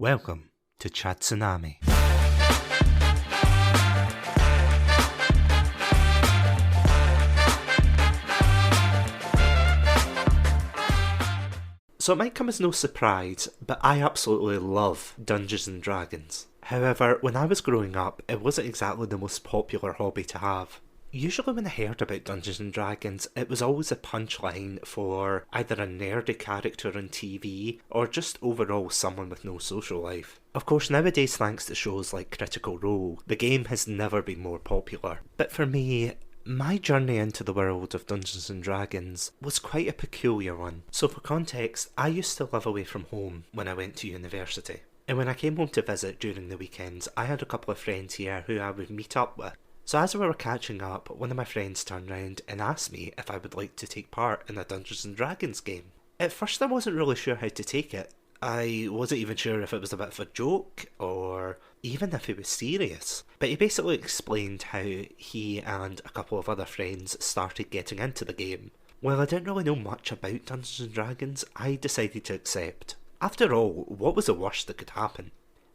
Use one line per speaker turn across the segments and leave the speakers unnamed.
Welcome to Chat Tsunami. So it might come as no surprise, but I absolutely love Dungeons and Dragons. However, when I was growing up, it wasn't exactly the most popular hobby to have. Usually when I heard about Dungeons and Dragons, it was always a punchline for either a nerdy character on TV or just overall someone with no social life. Of course, nowadays, thanks to shows like Critical Role, the game has never been more popular. But for me, my journey into the world of Dungeons and Dragons was quite a peculiar one. So for context, I used to live away from home when I went to university. And when I came home to visit during the weekends, I had a couple of friends here who I would meet up with. So as we were catching up, one of my friends turned round and asked me if I would like to take part in a Dungeons and Dragons game. At first I wasn't really sure how to take it. I wasn't even sure if it was a bit of a joke or even if he was serious. But he basically explained how he and a couple of other friends started getting into the game. While I didn't really know much about Dungeons and Dragons, I decided to accept. After all, what was the worst that could happen?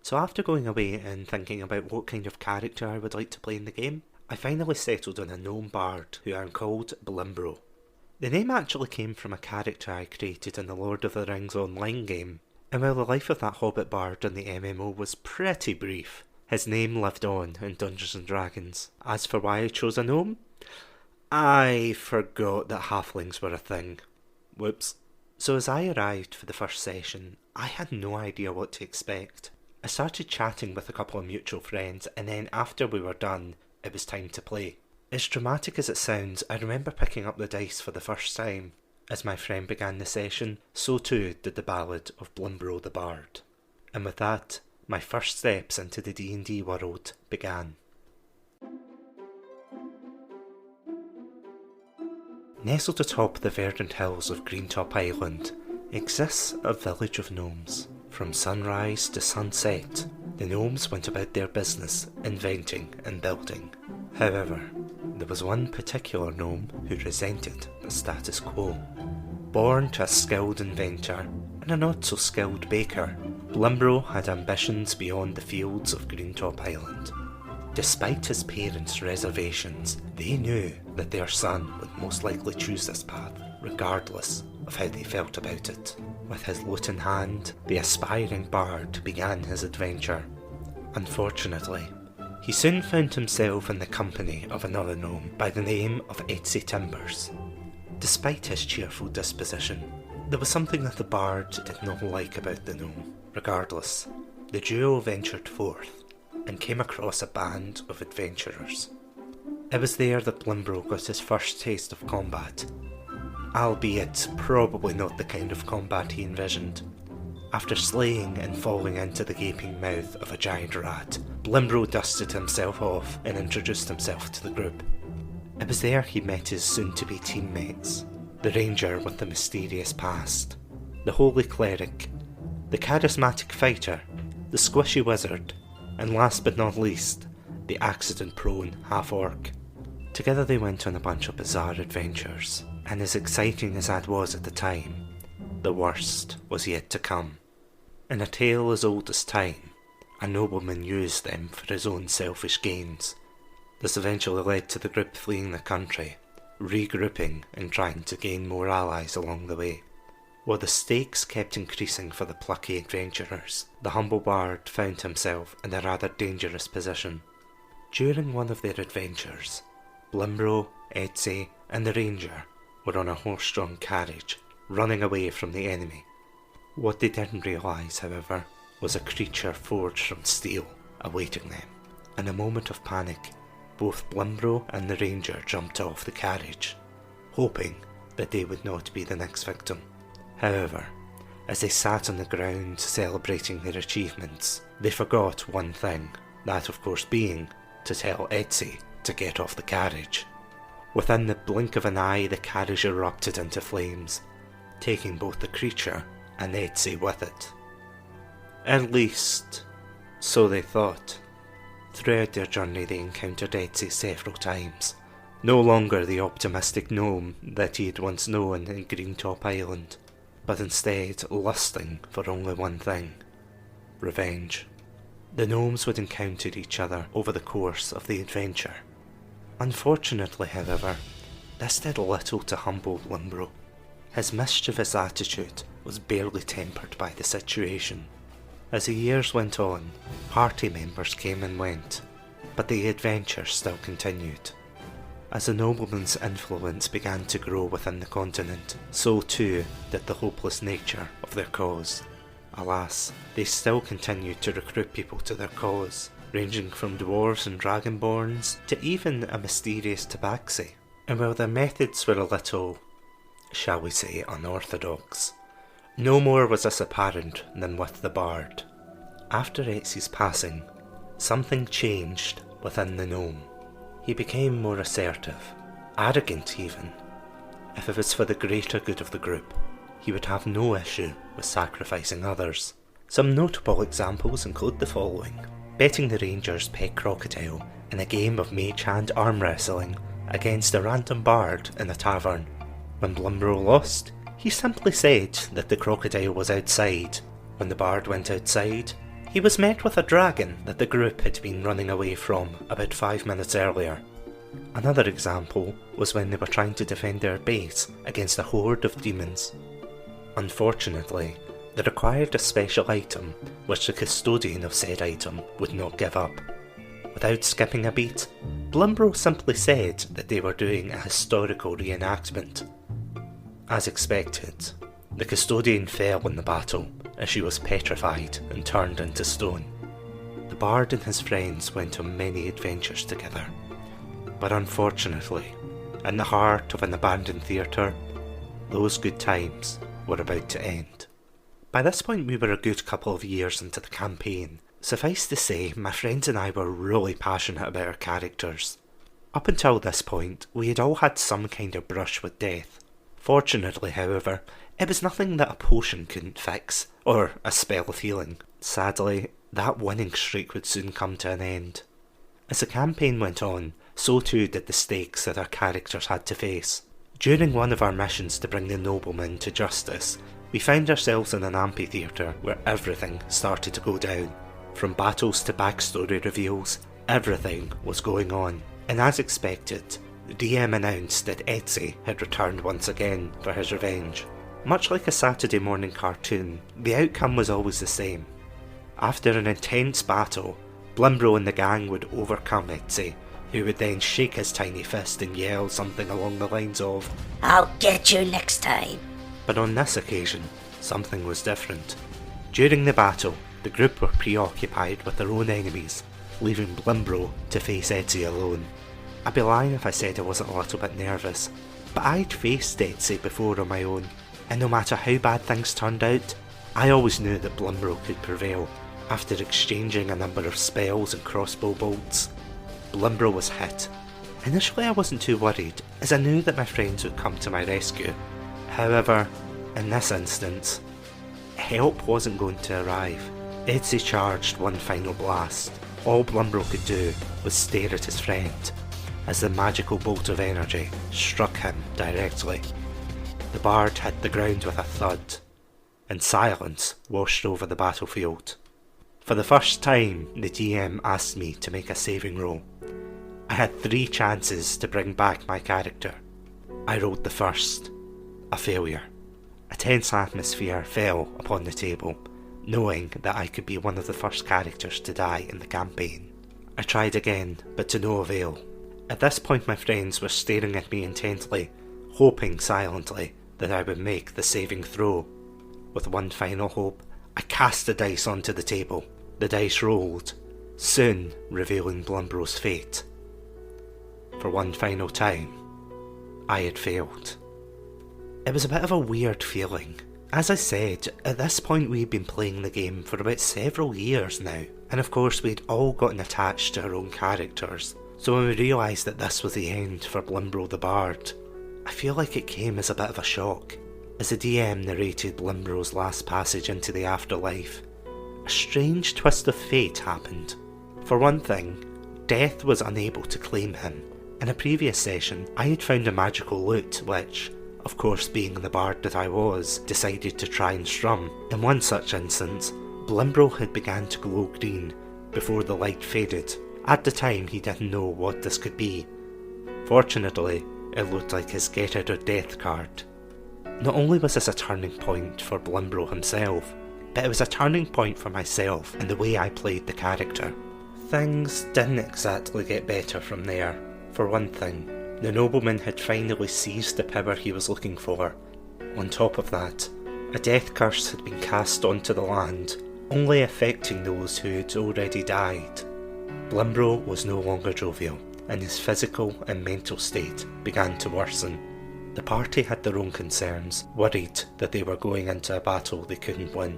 So after going away and thinking about what kind of character I would like to play in the game, I finally settled on a gnome bard who I'm called Blimbro. The name actually came from a character I created in the Lord of the Rings online game, and while the life of that hobbit bard in the MMO was pretty brief, his name lived on in Dungeons and Dragons. As for why I chose a gnome, I forgot that halflings were a thing. Whoops. So as I arrived for the first session, I had no idea what to expect. I started chatting with a couple of mutual friends, and then after we were done, it was time to play. As dramatic as it sounds, I remember picking up the dice for the first time. As my friend began the session, so too did the Ballad of Blimbro the Bard. And with that, my first steps into the D&D world began. Nestled atop the verdant hills of Greentop Island exists a village of gnomes. From sunrise to sunset, the gnomes went about their business, inventing and building. However, there was one particular gnome who resented the status quo. Born to a skilled inventor and a not-so-skilled baker, Blimbro had ambitions beyond the fields of Greentop Island. Despite his parents' reservations, they knew that their son would most likely choose this path, regardless of how they felt about it. With his lute in hand, the aspiring bard began his adventure. Unfortunately, he soon found himself in the company of another gnome by the name of Etsy Timbers. Despite his cheerful disposition, there was something that the bard did not like about the gnome. Regardless, the duo ventured forth and came across a band of adventurers. It was there that Blimbro got his first taste of combat, albeit probably not the kind of combat he envisioned. After slaying and falling into the gaping mouth of a giant rat, Blimbro dusted himself off and introduced himself to the group. It was there he met his soon-to-be teammates, the ranger with the mysterious past, the holy cleric, the charismatic fighter, the squishy wizard, and last but not least, the accident-prone half-orc. Together they went on a bunch of bizarre adventures, and as exciting as that was at the time, the worst was yet to come. In a tale as old as time, a nobleman used them for his own selfish gains. This eventually led to the group fleeing the country, regrouping and trying to gain more allies along the way. While the stakes kept increasing for the plucky adventurers, the humble bard found himself in a rather dangerous position. During one of their adventures, Blimbro, Etsy, and the ranger were on a horse-drawn carriage, running away from the enemy. What they didn't realise, however, was a creature forged from steel awaiting them. In a moment of panic, both Blimbro and the ranger jumped off the carriage, hoping that they would not be the next victim. However, as they sat on the ground celebrating their achievements, they forgot one thing, that of course being to tell Etsy to get off the carriage. Within the blink of an eye, the carriage erupted into flames, taking both the creature and Etsy with it. At least, so they thought. Throughout their journey they encountered Etsy several times, no longer the optimistic gnome that he had once known in Greentop Island, but instead lusting for only one thing: revenge. The gnomes would encounter each other over the course of the adventure. Unfortunately, however, this did little to humble Blimbro. His mischievous attitude was barely tempered by the situation. As the years went on, party members came and went, but the adventure still continued. As the noblemen's influence began to grow within the continent, so too did the hopeless nature of their cause. Alas, they still continued to recruit people to their cause, ranging from dwarves and dragonborns to even a mysterious tabaxi. And while their methods were a little, shall we say, unorthodox, no more was this apparent than with the Bard. After Etsy's passing, something changed within the gnome. He became more assertive, arrogant even. If it was for the greater good of the group, he would have no issue with sacrificing others. Some notable examples include the following: betting the ranger's pet crocodile in a game of mage hand arm wrestling against a random bard in a tavern. When Blimbro lost, he simply said that the crocodile was outside. When the bard went outside, he was met with a dragon that the group had been running away from about 5 minutes earlier. Another example was when they were trying to defend their base against a horde of demons. Unfortunately, they required a special item which the custodian of said item would not give up. Without skipping a beat, Blimbro simply said that they were doing a historical reenactment. As expected, the custodian fell in the battle as she was petrified and turned into stone. The bard and his friends went on many adventures together, but unfortunately, in the heart of an abandoned theatre, those good times were about to end. By this point we were a good couple of years into the campaign. Suffice to say, my friends and I were really passionate about our characters. Up until this point, we had all had some kind of brush with death. Fortunately, however, it was nothing that a potion couldn't fix, or a spell of healing. Sadly, that winning streak would soon come to an end. As the campaign went on, so too did the stakes that our characters had to face. During one of our missions to bring the noblemen to justice, we found ourselves in an amphitheatre where everything started to go down. From battles to backstory reveals, everything was going on. And as expected, the DM announced that Etsy had returned once again for his revenge. Much like a Saturday morning cartoon, the outcome was always the same. After an intense battle, Blimbro and the gang would overcome Etsy, who would then shake his tiny fist and yell something along the lines of,
"I'll get you next time."
But on this occasion, something was different. During the battle, the group were preoccupied with their own enemies, leaving Blimbro to face Etsy alone. I'd be lying if I said I wasn't a little bit nervous, but I'd faced Etsy before on my own, and no matter how bad things turned out, I always knew that Blimbro could prevail. After exchanging a number of spells and crossbow bolts, Blimbro was hit. Initially I wasn't too worried, as I knew that my friends would come to my rescue. However, in this instance, help wasn't going to arrive. Etsy charged one final blast. All Blimbro could do was stare at his friend, as the magical bolt of energy struck him directly. The bard hit the ground with a thud, and silence washed over the battlefield. For the first time, the DM asked me to make a saving roll. I had 3 chances to bring back my character. I rolled the first, a failure. A tense atmosphere fell upon the table, knowing that I could be one of the first characters to die in the campaign. I tried again, but to no avail. At this point my friends were staring at me intently, hoping silently that I would make the saving throw. With one final hope, I cast the dice onto the table. The dice rolled, soon revealing Blimbro's fate. For one final time, I had failed. It was a bit of a weird feeling. As I said, at this point we'd been playing the game for about several years now, and of course we'd all gotten attached to our own characters, so when we realised that this was the end for Blimbro the Bard, I feel like it came as a bit of a shock. As the DM narrated Blimbro's last passage into the afterlife, a strange twist of fate happened. For one thing, death was unable to claim him. In a previous session, I had found a magical lute which, of course being the bard that I was, decided to try and strum. In one such instance, Blimbro had begun to glow green before the light faded. At the time he didn't know what this could be. Fortunately, it looked like his get out of death card. Not only was this a turning point for Blimbro himself, but it was a turning point for myself and the way I played the character. Things didn't exactly get better from there. For one thing, the nobleman had finally seized the power he was looking for. On top of that, a death curse had been cast onto the land, only affecting those who had already died. Blimbro was no longer jovial, and his physical and mental state began to worsen. The party had their own concerns, worried that they were going into a battle they couldn't win.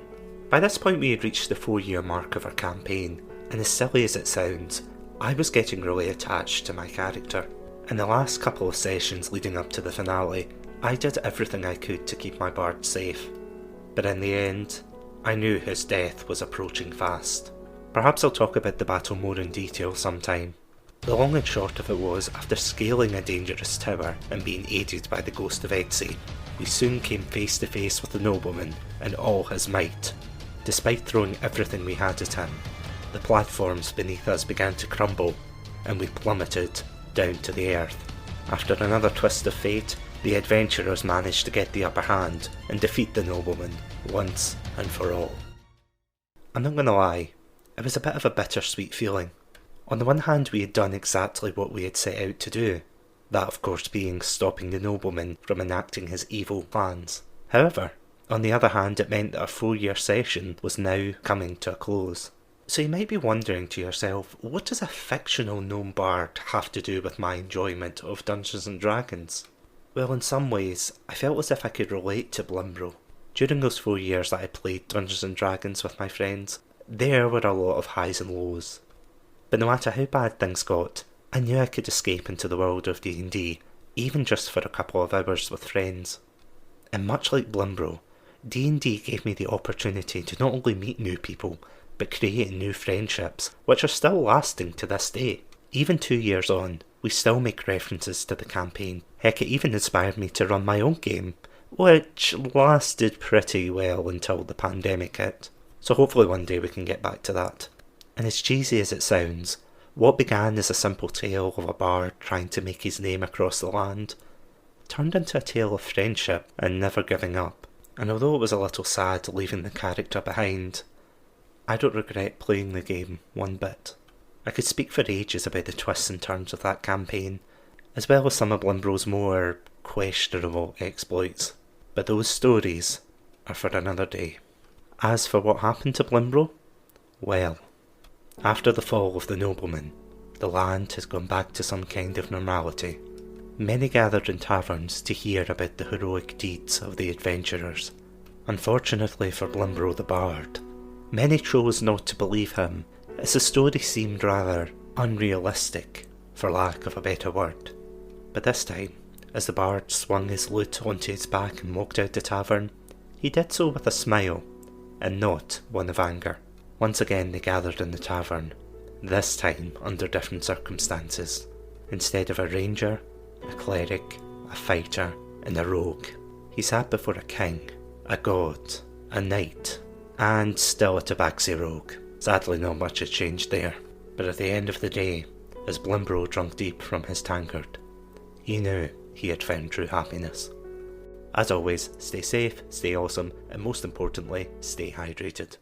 By this point we had reached the 4-year mark of our campaign, and as silly as it sounds, I was getting really attached to my character. In the last couple of sessions leading up to the finale, I did everything I could to keep my bard safe. But in the end, I knew his death was approaching fast. Perhaps I'll talk about the battle more in detail sometime. The long and short of it was, after scaling a dangerous tower and being aided by the ghost of Etsy, we soon came face to face with the nobleman and all his might. Despite throwing everything we had at him, the platforms beneath us began to crumble, and we plummeted down to the earth. After another twist of fate, the adventurers managed to get the upper hand and defeat the nobleman once and for all. I'm not gonna lie, it was a bit of a bittersweet feeling. On the one hand, we had done exactly what we had set out to do, that of course being stopping the nobleman from enacting his evil plans. However, on the other hand, it meant that our 4-year session was now coming to a close. So you might be wondering to yourself, what does a fictional gnome bard have to do with my enjoyment of Dungeons & Dragons? Well, in some ways, I felt as if I could relate to Blimbro. During those 4 years that I played Dungeons & Dragons with my friends, there were a lot of highs and lows. But no matter how bad things got, I knew I could escape into the world of D&D, even just for a couple of hours with friends. And much like Blimbro, D&D gave me the opportunity to not only meet new people, but create new friendships, which are still lasting to this day. Even 2 years on, we still make references to the campaign. Heck, it even inspired me to run my own game, which lasted pretty well until the pandemic hit. So hopefully one day we can get back to that. And as cheesy as it sounds, what began as a simple tale of a bard trying to make his name across the land turned into a tale of friendship and never giving up. And although it was a little sad leaving the character behind, I don't regret playing the game one bit. I could speak for ages about the twists and turns of that campaign, as well as some of Blimbro's more questionable exploits, but those stories are for another day. As for what happened to Blimbro, well, after the fall of the nobleman, the land has gone back to some kind of normality. Many gathered in taverns to hear about the heroic deeds of the adventurers. Unfortunately for Blimbro the Bard, many chose not to believe him, as the story seemed rather unrealistic, for lack of a better word. But this time, as the bard swung his lute onto his back and walked out the tavern, he did so with a smile, and not one of anger. Once again they gathered in the tavern, this time under different circumstances. Instead of a ranger, a cleric, a fighter, and a rogue, he sat before a king, a god, a knight, and still a tabaxi rogue. Sadly not much had changed there, but at the end of the day, as Blimbro drank deep from his tankard, he knew he had found true happiness. As always, stay safe, stay awesome, and most importantly, stay hydrated.